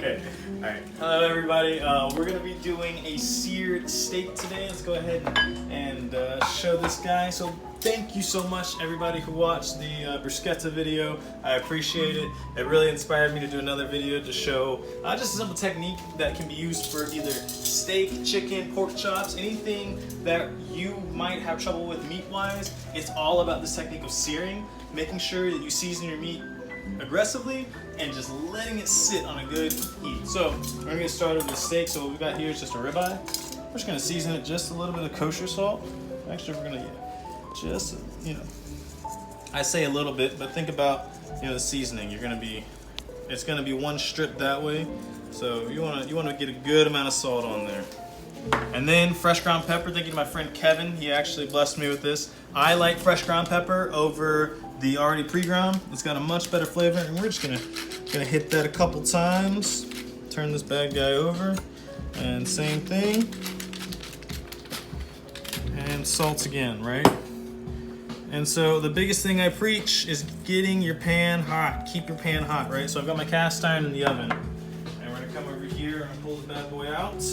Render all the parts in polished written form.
Okay. All right. Hello, everybody. We're gonna be doing a seared steak today. Let's go ahead and show this guy. So thank you so much, everybody who watched the bruschetta video. I appreciate it. It really inspired me to do another video to show just a simple technique that can be used for either steak, chicken, pork chops, anything that you might have trouble with meat-wise. It's all about this technique of searing, making sure that you season your meat aggressively and just letting it sit on a good heat. So we're gonna get started with steak. So what we got here is just a ribeye. We're just gonna season it just a little bit of kosher salt. Actually, we're gonna just, I say a little bit, but think about, the seasoning. It's gonna be one strip that way. So you wanna get a good amount of salt on there. And then fresh ground pepper. Thank you to my friend Kevin. He actually blessed me with this. I like fresh ground pepper over the already pre-ground. It's got a much better flavor, and we're just gonna hit that a couple times. Turn this bad guy over, and same thing. And salt again, right? And so the biggest thing I preach is getting your pan hot. Keep your pan hot, right? So I've got my cast iron in the oven, and we're gonna come over here and pull the bad boy out.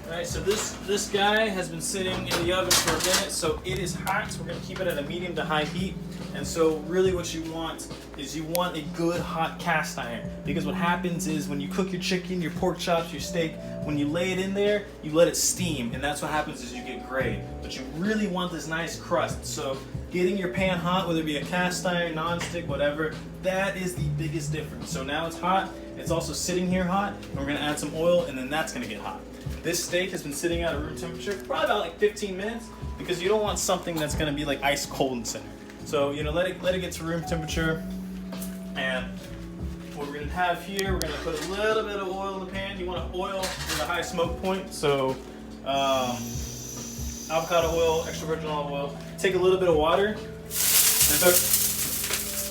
Alright, so this guy has been sitting in the oven for a minute, so it is hot. So we're going to keep it at a medium to high heat. And so really what you want is you want a good hot cast iron. Because what happens is when you cook your chicken, your pork chops, your steak, when you lay it in there, you let it steam. And that's what happens is you get gray. But you really want this nice crust. So getting your pan hot, whether it be a cast iron, non-stick, whatever, that is the biggest difference. So now it's hot. It's also sitting here hot. And we're going to add some oil, and then that's going to get hot. This steak has been sitting at a room temperature for probably about like 15 minutes because you don't want something that's going to be like ice cold in center. So let it get to room temperature. And what we're going to have here, we're going to put a little bit of oil in the pan. You want to oil with a high smoke point. So avocado oil, extra virgin olive oil. Take a little bit of water and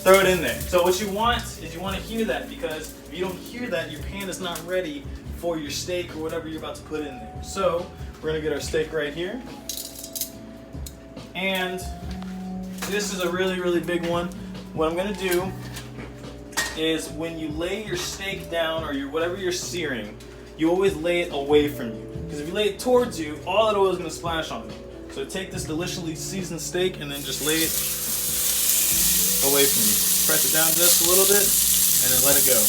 throw it in there. So what you want is you want to hear that, because if you don't hear that, your pan is not ready for your steak or whatever you're about to put in there. So we're gonna get our steak right here. And this is a really, really big one. What I'm gonna do is when you lay your steak down or whatever you're searing, you always lay it away from you. Because if you lay it towards you, all that oil is gonna splash on you. So take this deliciously seasoned steak and then just lay it away from you. Press it down just a little bit and then let it go.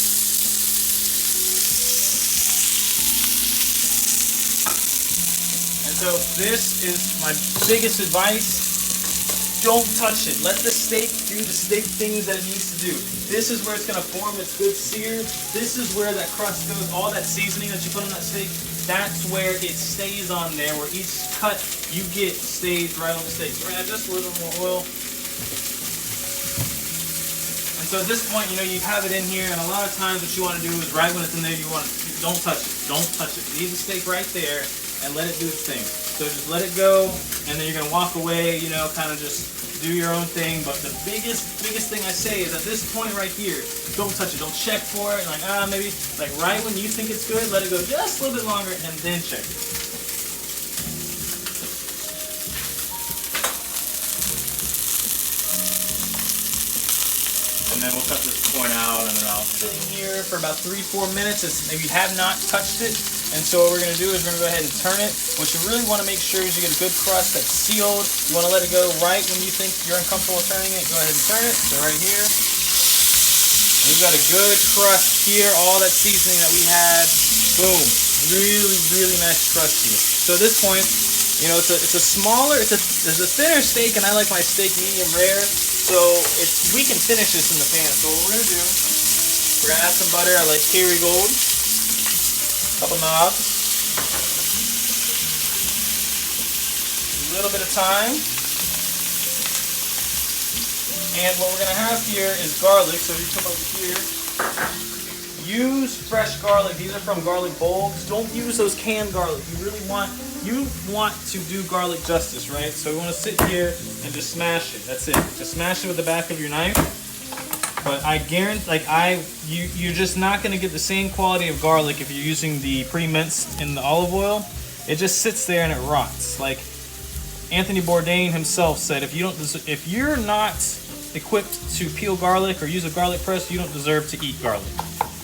So this is my biggest advice. Don't touch it. Let the steak do the steak things that it needs to do. This is where it's going to form its good sear. This is where that crust goes. All that seasoning that you put on that steak, that's where it stays on there, where each cut you get stays right on the steak. So we're going to add just a little more oil. And so at this point, you have it in here, and a lot of times what you want to do is right when it's in there, don't touch it. Don't touch it. Leave the steak right there and let it do its thing. So just let it go, and then you're gonna walk away, kind of just do your own thing. But the biggest thing I say is at this point right here, don't touch it. Don't check for it. Maybe right when you think it's good, let it go just a little bit longer, and then check it. And then we'll cut this point out, and then I'll sitting here for about 3-4 minutes. Maybe you have not touched it. And so what we're going to do is we're going to go ahead and turn it. What you really want to make sure is you get a good crust that's sealed. You want to let it go right when you think you're uncomfortable with turning it. Go ahead and turn it. So right here. And we've got a good crust here. All that seasoning that we had. Boom. Really, really nice crust here. So at this point, it's a smaller, it's a thinner steak, and I like my steak medium rare. So we can finish this in the pan. So what we're going to do, we're going to add some butter. I like Kerigold. Couple knobs, a little bit of thyme, and what we're going to have here is garlic. So you come over here, use fresh garlic. These are from garlic bulbs. Don't use those canned garlic. You want to do garlic justice, right? So we want to sit here and just smash it. That's it. Just smash it with the back of your knife. But I guarantee, you're just not going to get the same quality of garlic if you're using the pre-minced in the olive oil. It just sits there and it rots. Like Anthony Bourdain himself said, if you're not equipped to peel garlic or use a garlic press, you don't deserve to eat garlic.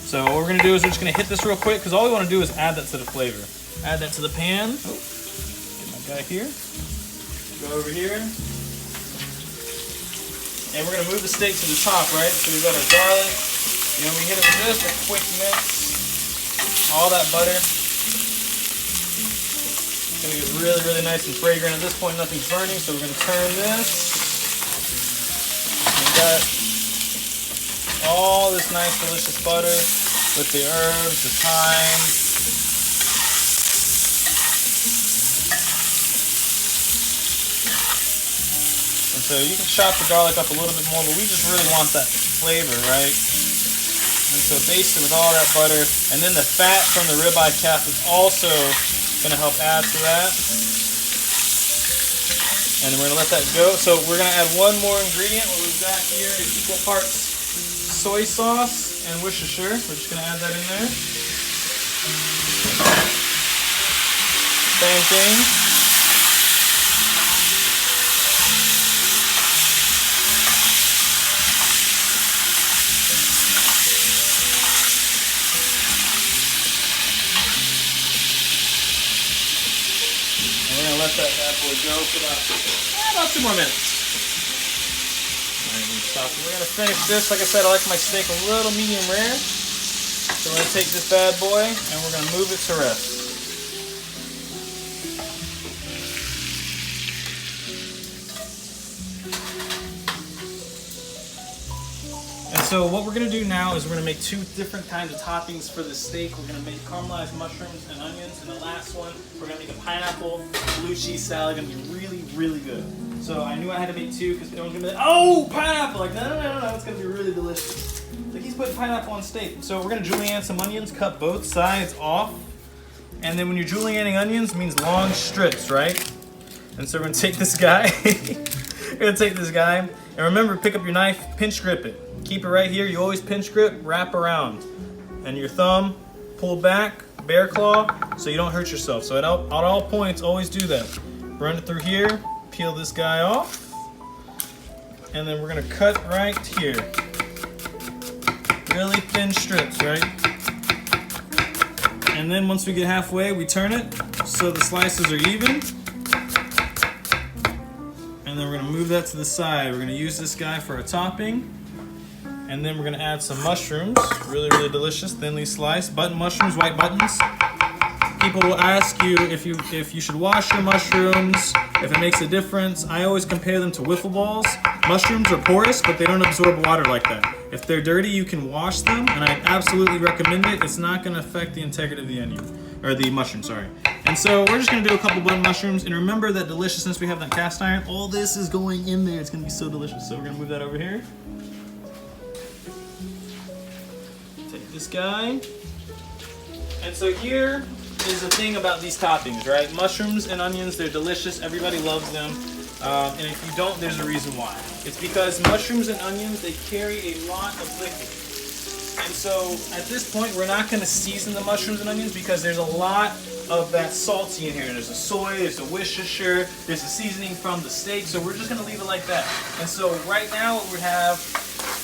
So what we're gonna do is we're just gonna hit this real quick because all we want to do is add that to the flavor. Add that to the pan. Oh, get my guy here. Go over here. And we're gonna move the steak to the top, right? So we've got our garlic. You know, we hit it with just a quick mix. All that butter. It's gonna get really, really nice and fragrant. At this point, nothing's burning, so we're gonna turn this. We got all this nice, delicious butter with the herbs, the thyme. And so you can chop the garlic up a little bit more, but we just really want that flavor, right? And so baste it with all that butter. And then the fat from the ribeye calf is also going to help add to that. And then we're going to let that go. So we're going to add one more ingredient. What we've got here is equal parts soy sauce and Worcestershire. We're just going to add that in there. Same thing. And we're going to let that bad boy go for about 2 more minutes. We're going to finish this. Like I said, I like my steak a little medium rare. So we're going to take this bad boy and we're going to move it to rest. And so what we're going to do now is we're going to make 2 different kinds of toppings for the steak. We're going to make caramelized mushrooms and onions. And the last one, we're going to make a pineapple blue cheese salad. Going to be really, really good. So I knew I had to make 2 because everyone's gonna be like, oh, pineapple! Like, no, it's gonna be really delicious. Like, he's putting pineapple on steak. So we're gonna julienne some onions, cut both sides off. And then when you're julienning onions, it means long strips, right? And so we're gonna take this guy. We're gonna take this guy. And remember, pick up your knife, pinch grip it. Keep it right here. You always pinch grip, wrap around. And your thumb, pull back, bear claw, so you don't hurt yourself. So at all points, always do that. Run it through here. Peel this guy off, and then we're gonna cut right here. Really thin strips, right? And then once we get halfway, we turn it so the slices are even. And then we're gonna move that to the side. We're gonna use this guy for a topping. And then we're gonna add some mushrooms. Really, really delicious, thinly sliced. Button mushrooms, white buttons. People will ask you if you should wash your mushrooms, if it makes a difference. I always compare them to wiffle balls. Mushrooms are porous, but they don't absorb water like that. If they're dirty, you can wash them, and I absolutely recommend it. It's not going to affect the integrity of the onion, or the mushroom, sorry. And so we're just going to do a couple button mushrooms, and remember that deliciousness, we have that cast iron. All this is going in there. It's going to be so delicious. So we're going to move that over here. Take this guy. And so here is the thing about these toppings, right? Mushrooms and onions, they're delicious. Everybody loves them. And if you don't, there's a reason why. It's because mushrooms and onions, they carry a lot of liquid. And so at this point, we're not going to season the mushrooms and onions because there's a lot of that salty in here. There's a soy, there's a Worcestershire, there's a seasoning from the steak. So we're just going to leave it like that. And so right now what we have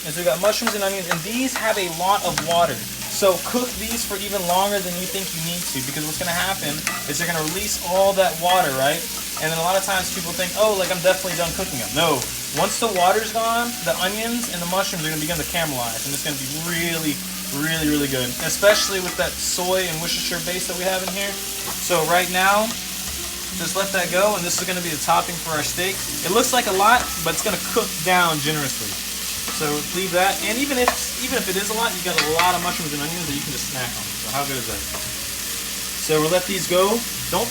is we got mushrooms and onions, and these have a lot of water. So cook these for even longer than you think you need to, because what's going to happen is they're going to release all that water, right? And then a lot of times people think, oh, like I'm definitely done cooking them. No. Once the water's gone, the onions and the mushrooms are going to begin to caramelize, and it's going to be really, really, really good, especially with that soy and Worcestershire base that we have in here. So right now, just let that go, and this is going to be the topping for our steak. It looks like a lot, but it's going to cook down generously. So leave that, and even if it is a lot, you got a lot of mushrooms and onions that you can just snack on. So how good is that? So we'll let these go. Don't,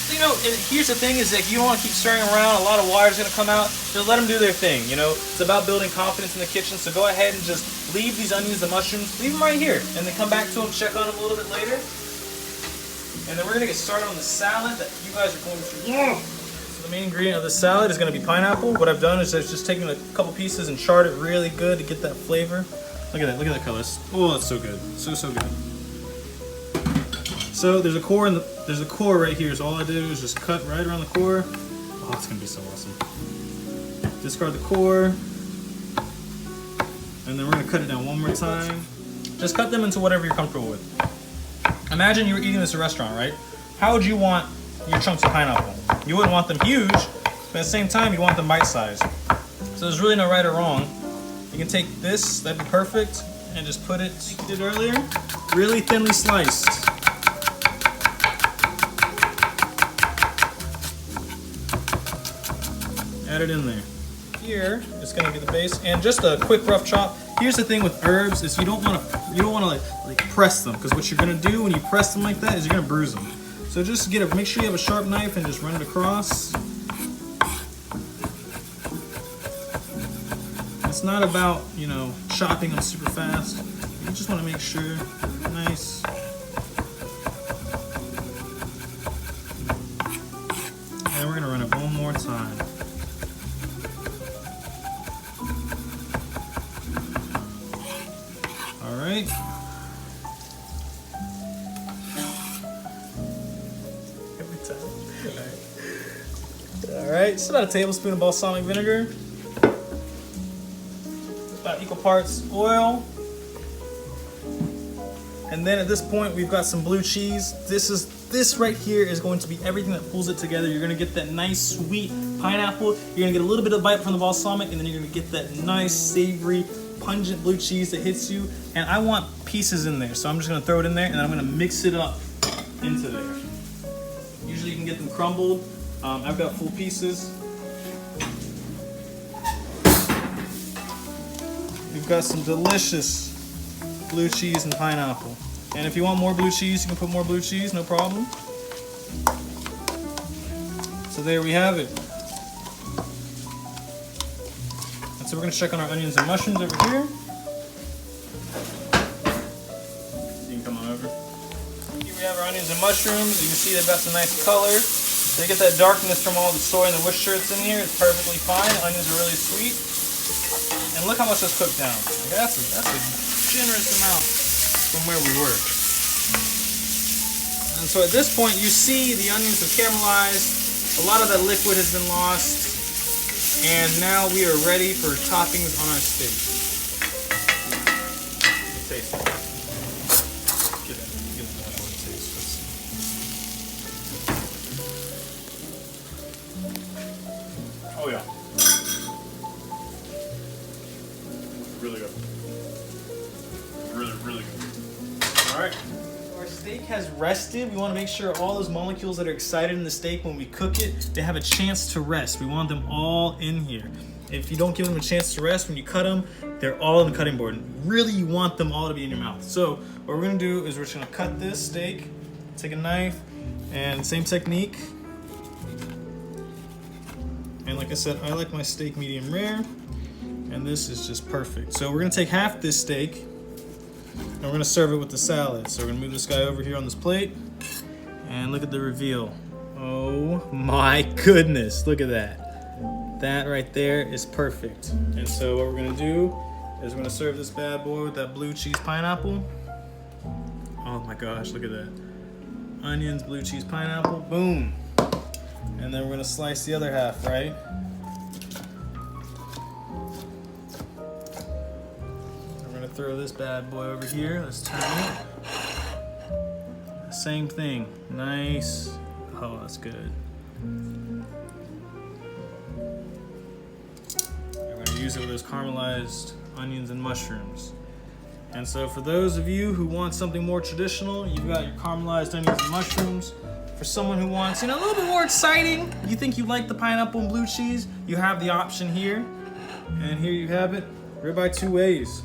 here's the thing is that you don't want to keep stirring around. A lot of water's going to come out. Just let them do their thing, It's about building confidence in the kitchen. So go ahead and just leave these onions, the mushrooms, leave them right here. And then come back to them, check on them a little bit later. And then we're going to get started on the salad that you guys are going to love. The main ingredient of the salad is going to be pineapple. What I've done is I've just taken a couple pieces and charred it really good to get that flavor. Look at that color. Oh, that's so good. So good. So there's a core right here. So all I do is just cut right around the core. Oh, it's going to be so awesome. Discard the core. And then we're going to cut it down one more time. Just cut them into whatever you're comfortable with. Imagine you were eating this at a restaurant, right? How would you want your chunks of pineapple? You wouldn't want them huge, but at the same time, you want them bite-sized. So there's really no right or wrong. You can take this, that'd be perfect, and just put it, like you did earlier, really thinly sliced. Add it in there. Here is going to be the base, and just a quick rough chop. Here's the thing with herbs is you don't want to like press them, because what you're going to do when you press them like that is you're going to bruise them. So just make sure you have a sharp knife and just run it across. It's not about, you know, chopping them super fast. You just want to make sure nice. And we're going to run it one more time. All right. Every time. All right. It's about a tablespoon of balsamic vinegar. About equal parts oil. And then at this point, we've got some blue cheese. This right here is going to be everything that pulls it together. You're gonna get that nice sweet pineapple. You're gonna get a little bit of bite from the balsamic, and then you're gonna get that nice savory, pungent blue cheese that hits you. And I want pieces in there, so I'm just gonna throw it in there, and then I'm gonna mix it up into there. Usually you can get them crumbled. I've got full pieces. We've got some delicious blue cheese and pineapple. And if you want more blue cheese, you can put more blue cheese, no problem. So there we have it. And so we're gonna check on our onions and mushrooms over here. You can come on over. Here we have our onions and mushrooms. You can see they've got some nice color. They get that darkness from all the soy and the Worcestershire that's in here. It's perfectly fine. The onions are really sweet. And look how much that's cooked down. Like that's a generous amount from where we were. And so at this point, you see the onions have caramelized. A lot of that liquid has been lost. And now we are ready for toppings on our steak. Taste it. Get that one taste. Oh yeah. Really good. Really good. All right. Our steak has rested. We want to make sure all those molecules that are excited in the steak when we cook it, they have a chance to rest. We want them all in here. If you don't give them a chance to rest, when you cut them, they're all on the cutting board. Really, you want them all to be in your mouth. So what we're gonna do is we're just gonna cut this steak, take a knife, and same technique. And like I said, I like my steak medium rare. And this is just perfect. So we're gonna take half this steak and we're gonna serve it with the salad. So we're gonna move this guy over here on this plate and look at the reveal. Oh my goodness, look at that. That right there is perfect. And so what we're gonna do is we're gonna serve this bad boy with that blue cheese pineapple. Oh my gosh, look at that. Onions, blue cheese pineapple, boom. And then we're gonna slice the other half, right? Throw this bad boy over here. Let's turn it. Same thing. Nice. Oh, that's good. And we're going to use it with those caramelized onions and mushrooms. And so for those of you who want something more traditional, you've got your caramelized onions and mushrooms. For someone who wants, a little bit more exciting, you think you like the pineapple and blue cheese, you have the option here. And here you have it. Ribeye two ways.